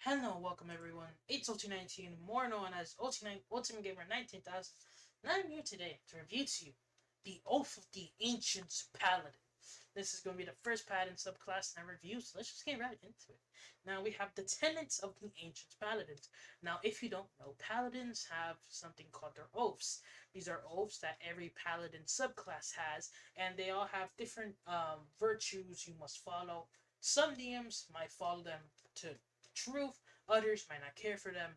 Hello, welcome everyone. It's OT19, more known as OT9 Ultimate Gamer 19,000, and I'm here today to review to you the Oath of the Ancient Paladin. This is going to be the first Paladin subclass in our review, so let's just get right into it. Now we have the tenets of the Ancient Paladins. Now, if you don't know, Paladins have something called their oaths. These are oaths that every Paladin subclass has, and they all have different virtues you must follow. Some DMs might follow them to truth, others might not care for them,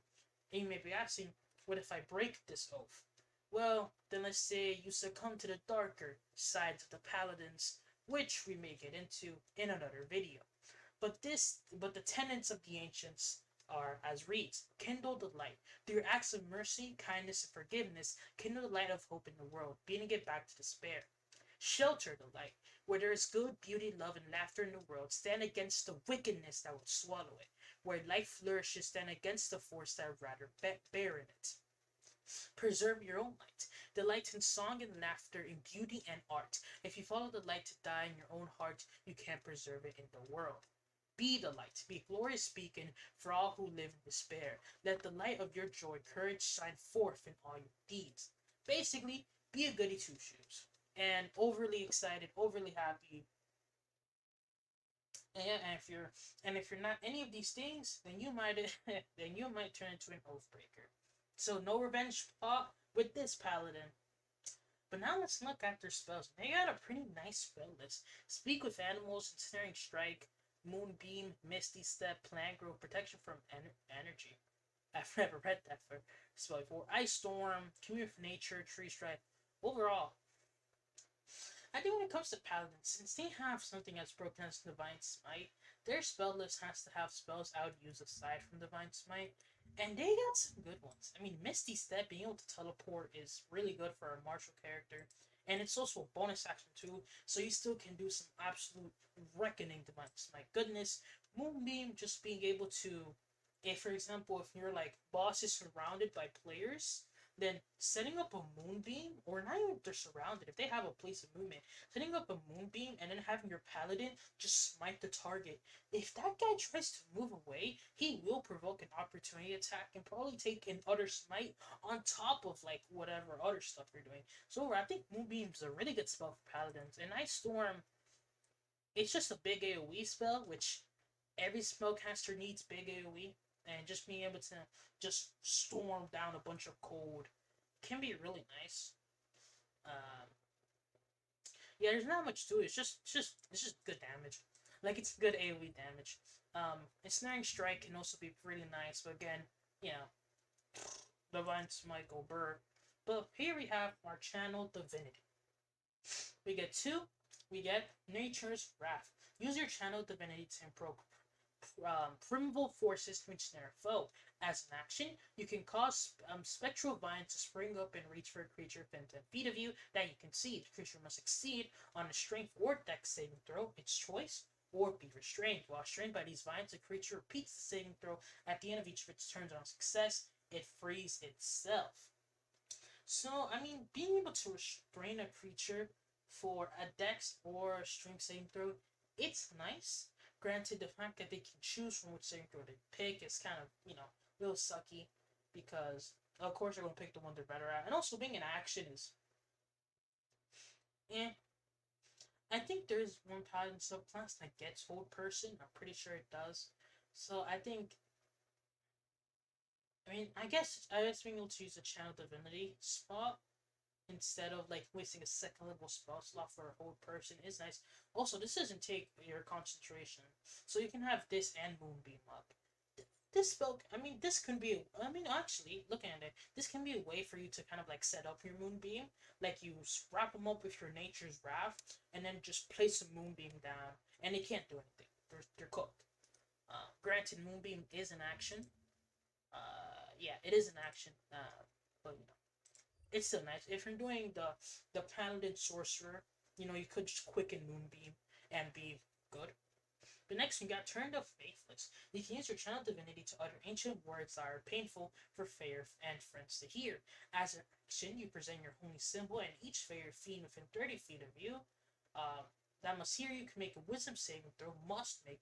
and you may be asking, what if I break this oath? Well, then let's say you succumb to the darker sides of the paladins, which we may get into in another video. But the tenets of the ancients are as reads: kindle the light. Through your acts of mercy, kindness, and forgiveness, kindle the light of hope in the world, beating it back to despair. Shelter the light. Where there is good, beauty, love, and laughter in the world, stand against the wickedness that would swallow it. Where life flourishes, stand against the force that would rather bear in it. Preserve your own light. Delight in song and laughter, in beauty and art. If you follow the light to die in your own heart, you can't preserve it in the world. Be the light. Be glorious beacon for all who live in despair. Let the light of your joy, courage shine forth in all your deeds. Basically, be a goody two shoes. And overly excited, overly happy. And if you're not any of these things, then you might then you might turn into an oathbreaker. So no revenge plot with this paladin. But now let's look at their spells. They got a pretty nice spell list. Speak with animals, ensnaring strike, moonbeam, misty step, plant growth, protection from energy. I've never read that for spell before. Ice storm, commune with nature, tree strike. Overall, I think when it comes to paladins, since they have something that's broken as Divine Smite, their spell list has to have spells I would use aside from Divine Smite, and they got some good ones. I mean, Misty Step, being able to teleport, is really good for a martial character, and it's also a bonus action too, so you still can do some absolute reckoning Divine Smite goodness. Moonbeam, just being able to, if for example, if your like boss is surrounded by players, then setting up a moonbeam, or not even if they're surrounded, if they have a place of movement, setting up a moonbeam and then having your paladin just smite the target. If that guy tries to move away, he will provoke an opportunity attack and probably take an utter smite on top of like whatever other stuff you're doing. So I think moonbeam's a really good spell for paladins. And Ice Storm, it's just a big AoE spell, which every spellcaster needs big AoE, and just being able to just storm down a bunch of cold can be really nice. Um, yeah, there's not much to it. It's just good damage. Like it's good AoE damage. Ensnaring strike can also be pretty nice, but again, you know, Divine Smite go burr. But here we have our channel Divinity. We get two. We get Nature's Wrath. Use your channel Divinity to improve primeval forces to ensnare a foe. As an action, you can cause spectral vines to spring up and reach for a creature within 10 feet of you that you can see. The creature must succeed on a strength or dex saving throw, its choice, or be restrained. While restrained by these vines, the creature repeats the saving throw at the end of each of its turns. On success, it frees itself. So, I mean, being able to restrain a creature for a dex or a strength saving throw, it's nice. Granted, the fact that they can choose from which saving throw they pick is kind of, a little sucky because, of course, they're going to pick the one they're better at. And also, being an action is, eh. I think there's one paladin subclass that gets Hold Person. I'm pretty sure it does. So, I guess being able to use a Channel Divinity spot instead of like wasting a second level spell slot for a Hold Person is nice. Also, this doesn't take your concentration, so you can have this and Moonbeam up. This spell, this can be. Actually, looking at it, this can be a way for you to kind of like set up your Moonbeam. Like you wrap them up with your Nature's Wrath, and then just place a Moonbeam down, and they can't do anything. They're cooked. Granted, Moonbeam is an action. Yeah, it is an action. But it's still nice. If you're doing the Paladin Sorcerer, you could just quicken Moonbeam and be good. But next, we got Turn the Faithless. You can use your channel divinity to utter ancient words that are painful for Fair and friends to hear. As an action, you present your holy symbol, and each Fair fiend within 30 feet of you that must hear you can make a Wisdom saving throw. Must make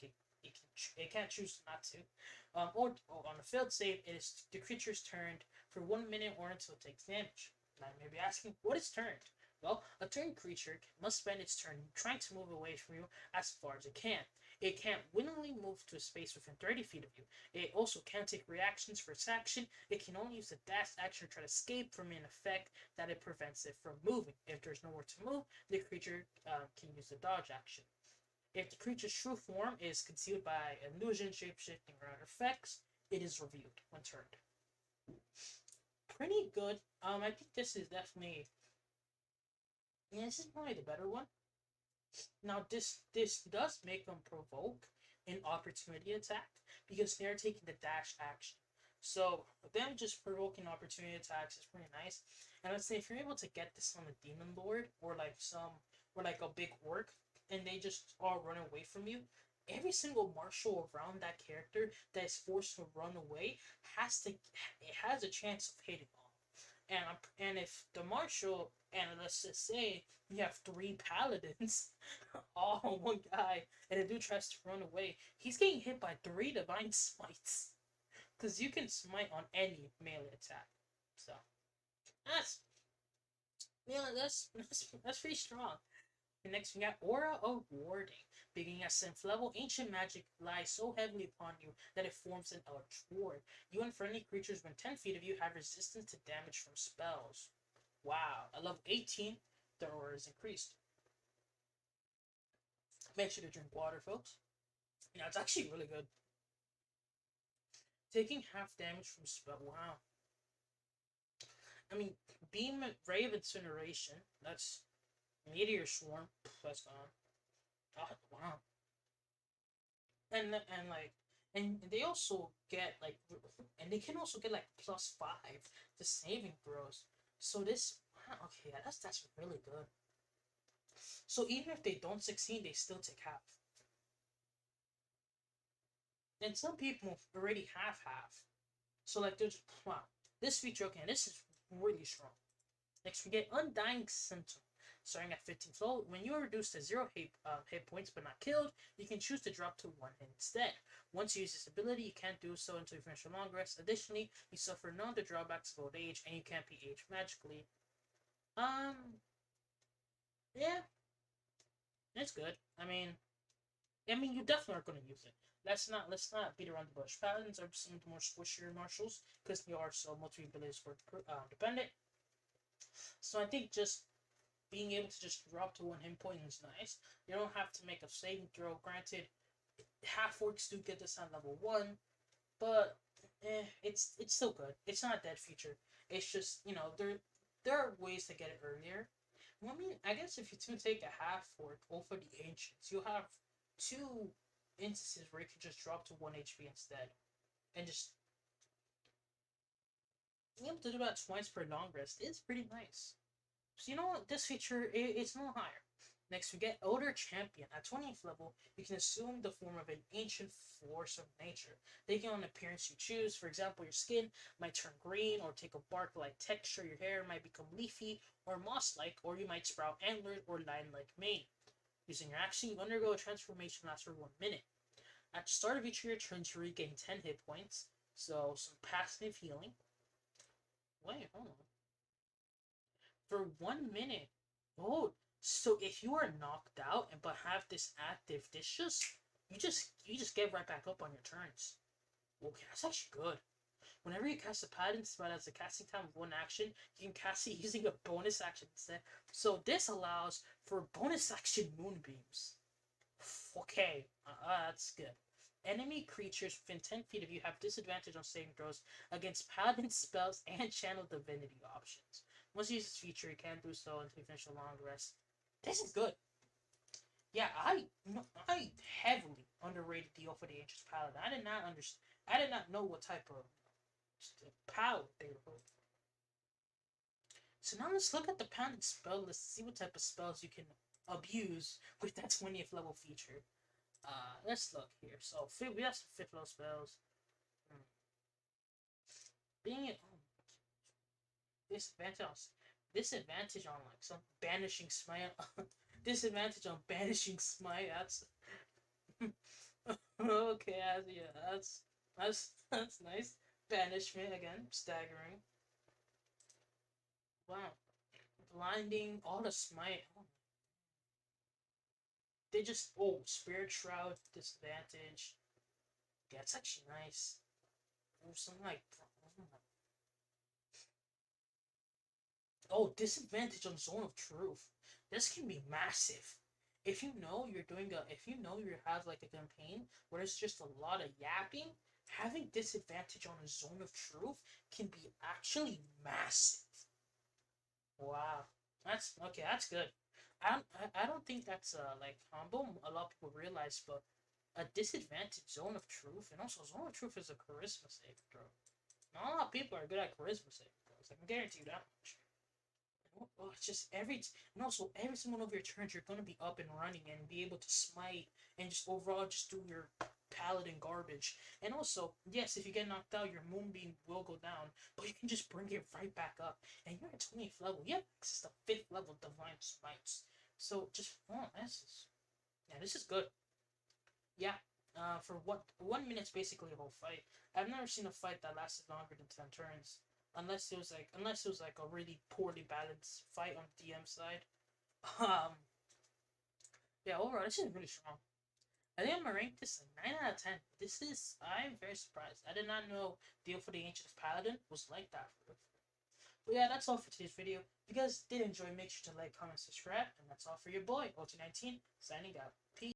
it it can't choose not to. Or on a failed save, it is the creature's turned for 1 minute or until it takes damage. Now you may be asking, what is turned? Well, a turned creature must spend its turn trying to move away from you as far as it can. It can't willingly move to a space within 30 feet of you. It also can't take reactions for its action. It can only use the dash action to try to escape from an effect that it prevents it from moving. If there's nowhere to move, the creature can use the dodge action. If the creature's true form is concealed by illusion, shapeshifting, or other effects, it is revealed when turned. Pretty good. I think this is definitely, yeah, this is probably the better one. Now this does make them provoke an opportunity attack because they're taking the dash action. So them just provoking opportunity attacks is pretty nice. And let's say if you're able to get this on a demon lord or like a big orc and they just all run away from you, every single martial around that character that is forced to run away has a chance of hitting off. And if the marshal, and let's just say you have three paladins, all on one guy, and the dude tries to run away, he's getting hit by three divine smites. Because you can smite on any melee attack. So that's, yeah, that's pretty strong. And next we got Aura of Warding. Beginning at 7th level, ancient magic lies so heavily upon you that it forms an eldritch ward. You and friendly creatures within 10 feet of you have resistance to damage from spells. Wow. At level 18, the aura is increased. Make sure to drink water, folks. Yeah, it's actually really good. Taking half damage from spell. Wow. I mean, Beam, Ray of Incineration. That's Meteor Swarm. That's gone. Oh, wow. And they also get like, and they can also get like +5 to saving throws. So this, okay, yeah, that's really good. So even if they don't succeed, they still take half. And some people already have half. So like, there's, wow, this feature, okay, this is really strong. Next, we get Undying Sentinel. Starting at 15th level, when you are reduced to 0 hit points but not killed, you can choose to drop to 1 instead. Once you use this ability, you can't do so until you finish a long rest. Additionally, you suffer none of the drawbacks of old age, and you can't be aged magically. Yeah, it's good. I mean, you definitely are going to use it. Let's not beat around the bush. Paladins are some of the more squishier martials because they are so multi-ability sport dependent. So I think just being able to just drop to 1 hit point is nice. You don't have to make a saving throw. Granted, half orcs do get this on level 1, but it's still good. It's not a dead feature. It's just, there are ways to get it earlier. Well, I mean, I guess if you do take a half orc over the ancients, you have 2 instances where you can just drop to 1 HP instead, and just being able to do that twice per long rest is pretty nice. So you know what? This feature it's a little higher. Next, we get Elder Champion. At 20th level, you can assume the form of an ancient force of nature. Taking on the appearance you choose. For example, your skin might turn green or take a bark-like texture. Your hair might become leafy or moss-like, or you might sprout antlers or lion-like mane. Using your action, you undergo a transformation lasts for 1 minute. At the start of each of your turns, you regain 10 hit points, so some passive healing. Wait, hold on. For 1 minute. Oh, so if you are knocked out and but have this active, you just get right back up on your turns. Okay, that's actually good. Whenever you cast a paladin spell as a casting time of 1 action, you can cast it using a bonus action instead. So this allows for bonus action moonbeams. Okay, that's good. Enemy creatures within 10 feet of you have disadvantage on saving throws against paladin spells and channel divinity options. Once you use this feature, you can do so until you finish a long rest. This is good. Yeah, I heavily underrated the Oath of the Ancients Paladin. I did not understand. I did not know what type of power they were. So now let's look at the paladin spell list. See what type of spells you can abuse with that 20th level feature. Let's look here. So we have some 5th level spells. Being it disadvantage on like some banishing smite. Disadvantage on banishing smite. That's Okay, yeah, that's nice. Banishment again, staggering. Wow, blinding, all the smite. Oh, they just spirit shroud disadvantage. Yeah, it's actually nice. Something like disadvantage on zone of truth. This can be massive. If you know you have like a campaign where it's just a lot of yapping, having disadvantage on a zone of truth can be actually massive. Wow, that's okay. That's good. I don't think that's like combo. A lot of people realize, but a disadvantage zone of truth, and also zone of truth is a charisma save throw. Not a lot of people are good at charisma save throws. I can guarantee you that much. It's just and also every single one of your turns, you're gonna be up and running and be able to smite and just overall just do your paladin garbage. And also, yes, if you get knocked out, your moonbeam will go down, but you can just bring it right back up. And you're at 20th level. You have access to 5th level divine smites. So just this is good. Yeah. For what 1 minute's basically a whole fight. I've never seen a fight that lasted longer than 10 turns, unless it was like a really poorly balanced fight on the DM side. Um, yeah, overall this is really strong. I think I'm gonna rank this a 9 out of 10. I'm very surprised. I did not know Deal for the Ancient Paladin was like that. But yeah, that's all for today's video. If you guys did enjoy, make sure to like, comment, subscribe, and that's all for your boy, OT19, signing out. Peace.